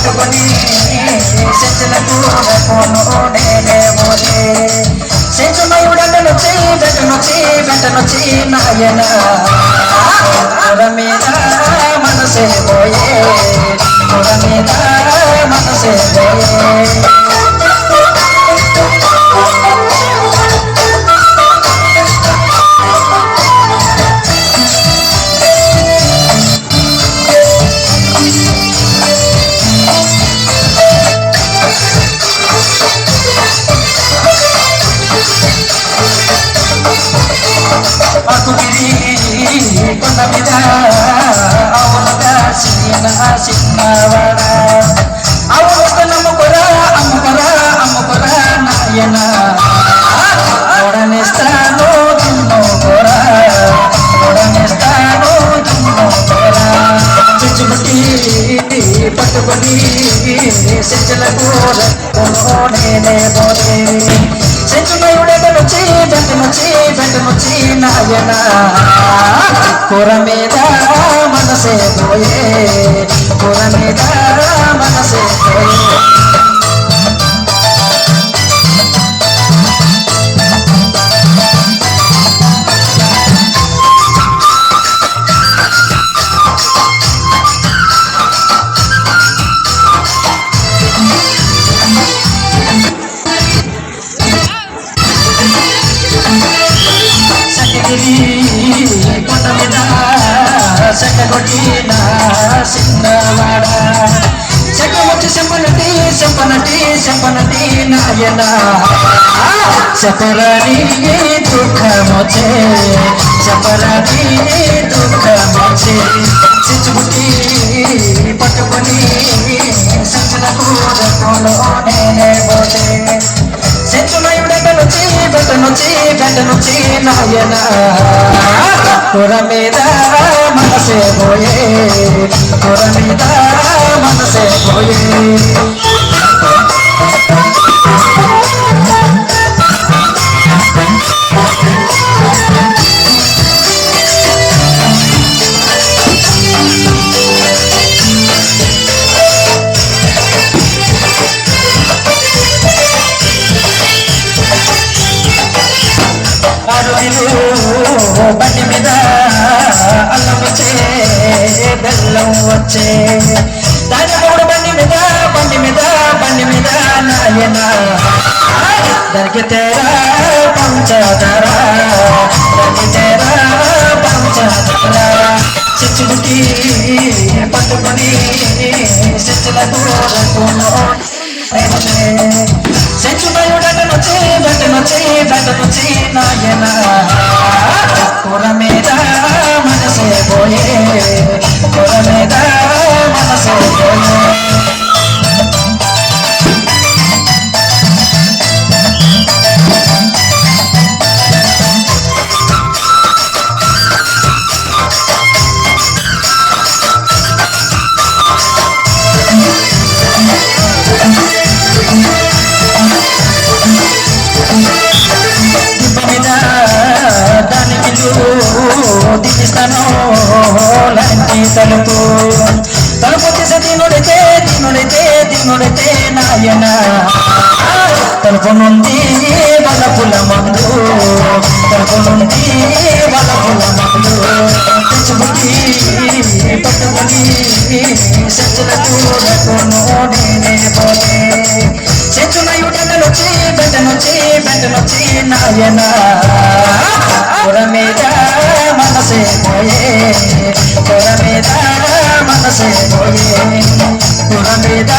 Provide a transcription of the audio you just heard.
పట్టుకొని సెంచులకు నేనేమోనే సెంచుమయుడనొచ్చి వెంటనొచ్చి నాయన పొర మీద మనసే పోయే పొర మీద మనసే పోయే కొండ మీద అవునుగా చిన్నవాడ అవును నమ్ముకురా అమ్ముకురా నాయన తోడనిస్తాను దున్నోరా చుచ్చుముట్టి పట్టుకొని సెంచులకు నేనే పోతే సెంచుమయుడనొచ్చి వెంటనొచ్చి నాయన పొర మీద మనసే పోయే పొర మీద మనసే పోయే కొండ మీద చెక్కగొట్టిన చిన్నవాడ చెక్కగొచ్చి చెప్పనటి నాయన చెప్పరని దుఃఖమొచ్చే చిచ్చుముట్టి పట్టుకొని సంచులకు నేనే పోతే సెంచుమయుడనొచ్చి వెంటనొచ్చి నాయన పొర మీద మనసే పోయే పొర మీద మనసే పోయే బండి మీద అల్లం వచ్చే బెల్లం వచ్చే దాని మూడు బండి మీద నాయన దొరికితేరా పంచదార చిచ్చుముట్టి పట్టుకొని సెంచులకు సెంచుమయుడనొచ్చి వెంటనొచ్చి నాయన పొర మీద మనసే పోయే పొర మీద మనసే పోయే దిగిస్తాను లాంటి తలుపు తీసే దీనుడైతే నాయన తలుపు నుండి వలపుల మందు తెచ్చుబుట్టి పట్టుకొని సెంచులకు నేనే పోతే సెంచుమయుడనొచ్చి వెంటనొచ్చి నాయన పొర మీద మనసే పోయే పొర మీద మనసే పోయే పొర మీద